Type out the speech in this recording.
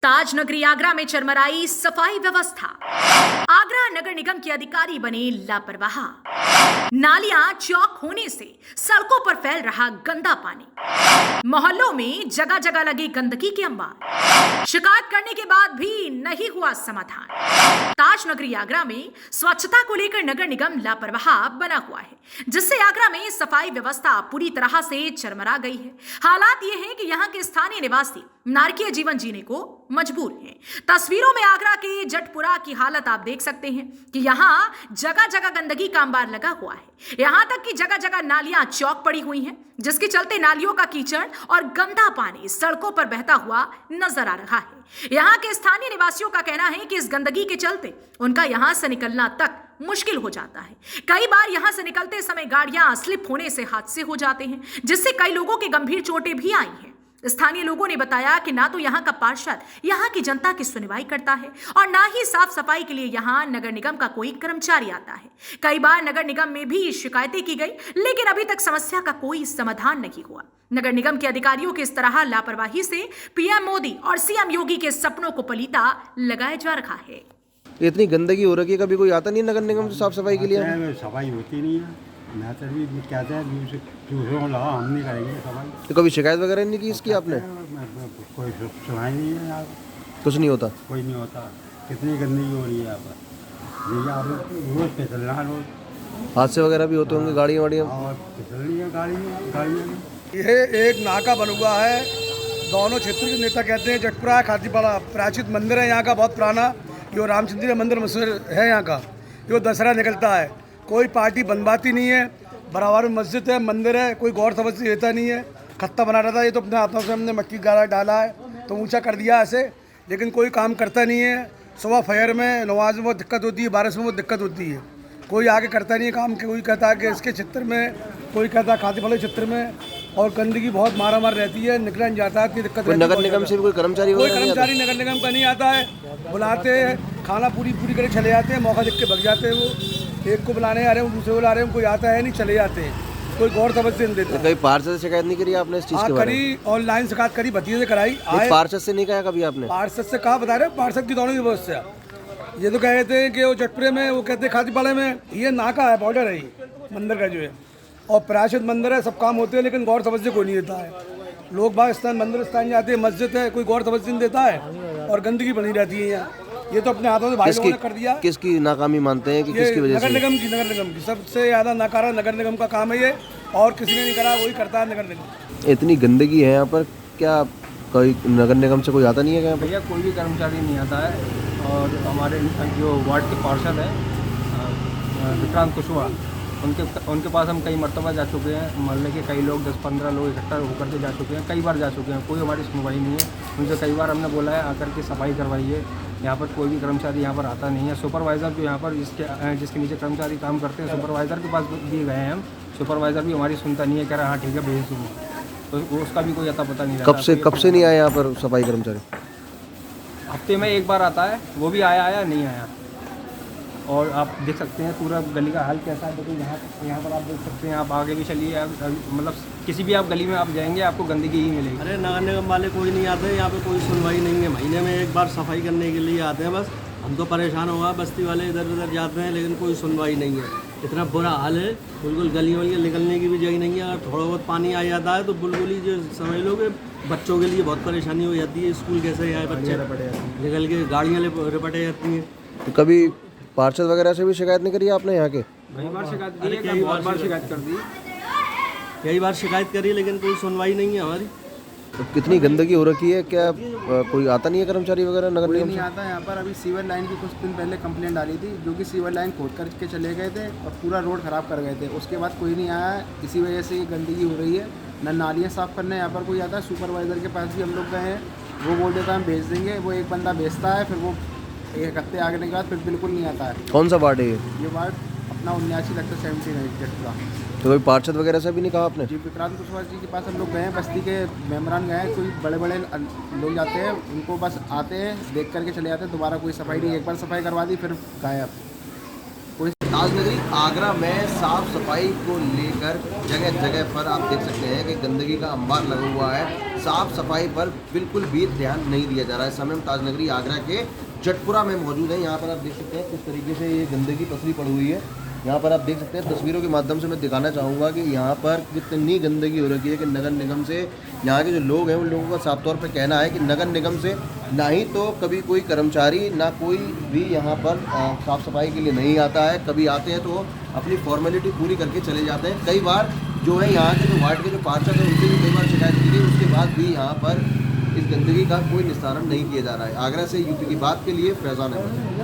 ताज नगरी आगरा में चरमराई सफाई व्यवस्था। आगरा नगर निगम के अधिकारी बने लापरवाह। नालियां चौक होने से सड़कों पर फैल रहा गंदा पानी। मोहल्लों में जगह जगह लगी गंदगी के अंबार। शिकायत करने के बाद भी नहीं हुआ समाधान। ताज नगरी आगरा में स्वच्छता को लेकर नगर निगम लापरवाह बना हुआ है, जिससे आगरा में सफाई व्यवस्था पूरी तरह से चरमरा गई है। हालात ये हैं कि यहाँ के स्थानीय निवासी नारकीय जीवन जीने को मजबूर हैं। तस्वीरों में आगरा के जटपुरा की हालत आप देख सकते हैं कि यहाँ जगह जगह गंदगी का अंबार लगा हुआ है। यहाँ तक कि जगह जगह नालियां चौक पड़ी हुई हैं, जिसके चलते नालियों का कीचड़ और गंदा पानी सड़कों पर बहता हुआ नजर आ रहा है। यहाँ के स्थानीय निवासियों का कहना है कि इस गंदगी के चलते उनका यहाँ से निकलना तक मुश्किल हो जाता है। कई बार यहाँ से निकलते समय गाड़ियां स्लिप होने से हादसे हो जाते हैं, जिससे कई लोगों की गंभीर चोटें भी आई हैं। स्थानीय लोगों ने बताया कि ना तो यहाँ का पार्षद यहाँ की जनता की सुनवाई करता है और ना ही साफ सफाई के लिए यहाँ नगर निगम का कोई कर्मचारी आता है। कई बार नगर निगम में भी शिकायतें की गई, लेकिन अभी तक समस्या का कोई समाधान नहीं हुआ। नगर निगम के अधिकारियों की इस तरह लापरवाही से पीएम मोदी और सीएम योगी के सपनों को पलीता लगाया जा रहा है। इतनी गंदगी हो रखी है, कभी कोई आता नहीं नगर निगम से साफ सफाई के लिए? सफाई होती नहीं है। मैं तो भी कहते हैं हम नहीं करेंगे सफाई। तो कभी शिकायत वगैरह नहीं की इसकी आपने? कोई सुनाई नहीं है यार, कुछ नहीं होता, कोई नहीं होता। कितनी गंदगी हो रही है यहाँ पर। ये आप रोज फिसलना है, रोज हादसे वगैरह भी होते होंगे, गाड़ियाँ वाड़ियाँ और फिसलनी है गाड़ियाँ। ये एक नाका बन हुआ है। दोनों क्षेत्र के नेता कहते हैं जटपुरा खातीपाड़ा प्राचीन मंदिर है यहाँ का, बहुत पुराना। जो रामचंद्र मंदिर मशहूर है यहाँ का, जो दशहरा निकलता है। कोई पार्टी बनवाती नहीं है। बराबर में मस्जिद है, मंदिर है, कोई गौर तवज्जो देता नहीं है। खत्ता बना रहा था, ये तो अपने हाथों से हमने मक्की गाला डाला है तो ऊंचा कर दिया ऐसे, लेकिन कोई काम करता नहीं है। सुबह फजर में नमाज में बहुत दिक्कत होती है, बारिश में बहुत दिक्कत होती है। कोई आगे करता नहीं है काम के। कोई कहता है कि इसके क्षेत्र में, कोई कहता है खातीपाड़ा क्षेत्र में, और गंदगी बहुत मारा मार रहती है, निकला नहीं जाता है, इतनी दिक्कत रहती है। नगर निगम से भी कोई कर्मचारी नगर निगम का नहीं आता है। बुलाते हैं, खाना पूरी करे चले जाते हैं, मौका देख के भग जाते हैं। वो एक को बुलाने आ रहे हैं, दूसरे को बुला रहे हैं, कोई आता है नहीं, चले जाते हैं। कोई गौर तवज्जो नहीं देता। कभी पार्षद से शिकायत नहीं करी आपने इस चीज के बारे में? करी, ऑनलाइन शिकायत करी, भतीजे से कराई। पार्षद से नहीं कहा कभी आपने? पार्षद से कहा, बता रहे पार्षद की दोनों की व्यवस्था। ये तो कह रहे थे कि वो जटपुरे में, वो कहते खातीपाड़ा में ये नाका है, बॉर्डर है ये मंदिर का जो है, और प्राचीन मंदिर है, सब काम होते हैं, लेकिन गौर तवज्जो कोई नहीं देता है। लोग बाग स्थान मंदिर स्थान जाते हैं, मस्जिद है, कोई गौर तवज्जो नहीं देता है, और गंदगी बनी रहती है यहाँ। ये तो अपने हाथों से भाई लोगों ने कर दिया। किसकी नाकामी मानते हैं कि किसकी वजह से? नगर निगम की सबसे ज्यादा नकारा नगर निगम का काम है ये, और किसी ने नहीं करा, वही करता है नगर निगम। इतनी गंदगी है यहाँ पर, क्या कोई नगर निगम से कोई आता नहीं है क्या? भैया कोई भी कर्मचारी नहीं आता है। और हमारे जो वार्ड के पार्षद हैं विक्रांत कुशवाहा, उनके पास हम कई मरतबा जा चुके हैं। मोहल्ले के कई लोग 10-15 लोग इकट्ठा होकर के जा चुके हैं, कई बार जा चुके हैं, कोई हमारी सुनवाई नहीं है। उनसे कई बार हमने बोला है आकर के सफाई करवाइए। यहाँ पर कोई भी कर्मचारी यहाँ पर आता नहीं है। सुपरवाइज़र जो यहाँ पर जिसके नीचे कर्मचारी काम करते हैं, सुपरवाइज़र के पास भी गए हैं हम, सुपरवाइज़र भी हमारी सुनता नहीं है, कह रहा हाँ ठीक है भेज दूँगा, तो उसका भी कोई अता पता नहीं रहता। कब से नहीं आया यहाँ पर सफाई कर्मचारी? हफ्ते में एक बार आता है, वो भी आया नहीं आया। और आप देख सकते हैं पूरा गली का हाल कैसा है। देखो यहाँ पर आप देख सकते हैं, आप आगे भी चलिए, मतलब किसी भी आप गली में आप जाएंगे आपको गंदगी ही मिलेगी। अरे नगर निगम वाले कोई नहीं आते, यहाँ पे कोई सुनवाई नहीं है। महीने में एक बार सफाई करने के लिए आते हैं बस। हम तो परेशान हो गए, बस्ती वाले इधर उधर जाते हैं, लेकिन कोई सुनवाई नहीं है। इतना बुरा हाल है, बिल्कुल गलियों में निकलने की भी जगह नहीं है। अगर थोड़ा बहुत पानी आ जाता है तो बिल्कुल ही जो समझ लो कि बच्चों के लिए बहुत परेशानी हो जाती है। स्कूल कैसे आए बच्चे निकल के, गाड़ियाँ रिपटे जाती हैं। तो कभी पार्षद वगैरह से भी शिकायत नहीं करी आपने यहाँ के? कई बार शिकायत की है, बहुत बार शिकायत कर दी, कई बार शिकायत करी, लेकिन कोई सुनवाई नहीं है हमारी। तो कितनी गंदगी हो रखी है, क्या कोई आता नहीं है कर्मचारी वगैरह नगर निगम से? नहीं आता यहाँ पर। अभी सीवर लाइन की कुछ दिन पहले कंप्लेंट डाली थी, जो कि सीवर लाइन खोद करके चले गए थे और पूरा रोड ख़राब कर गए थे। उसके बाद कोई नहीं आया, इसी वजह से ये गंदगी हो रही है। न नालियाँ साफ़ करने यहाँ पर कोई आता है। सुपरवाइज़र के पास भी हम लोग गए हैं, वो बोल देता है हम भेज देंगे। वो एक बंदा भेजता है, फिर वो एक हफ्ते आने के बाद फिर बिल्कुल नहीं आता है। कौन सा वार्ड है ये वार्ड अपना 79 लगता है, 79 जटपुरा। तो कोई पार्षद वगैरह से भी नहीं कहा आपने? जी, विक्रांत कुशवाहा जी के पास हम लोग गए हैं, बस्ती के मेम्बरान गए हैं। कोई बड़े बड़े लोग जाते हैं, उनको बस आते हैं, देख करके चले जाते हैं, दोबारा कोई सफाई नहीं। एक बार सफाई करवा दी, फिर गायब। ताज नगरी आगरा में साफ सफाई को लेकर जगह जगह पर आप देख सकते हैं कि गंदगी का अंबार लगा हुआ है। साफ सफाई पर बिल्कुल भी ध्यान नहीं दिया जा रहा है। इस समय हम ताजनगरी आगरा के जटपुरा में मौजूद हैं। यहाँ पर आप देख सकते हैं किस तरीके से ये गंदगी पसरी पड़ी हुई है। यहाँ पर आप देख सकते हैं, तस्वीरों के माध्यम से मैं दिखाना चाहूँगा कि यहाँ पर कितनी गंदगी हो रखी है कि नगर निगम से, यहाँ के जो लोग हैं उन लोगों का साफ तौर पे कहना है कि नगर निगम से ना ही तो कभी कोई कर्मचारी ना कोई भी यहाँ पर साफ़ सफाई के लिए नहीं आता है। कभी आते हैं तो अपनी फॉर्मेलिटी पूरी करके चले जाते हैं। कई बार जो है यहाँ के जो वार्ड के जो पार्षद हैं उनसे भी कई बार शिकायत की गई, उसके बाद भी यहाँ पर इस गंदगी का कोई निस्तारण नहीं किया जा रहा है। आगरा से यूपी की बात के लिए फैजान अहमद।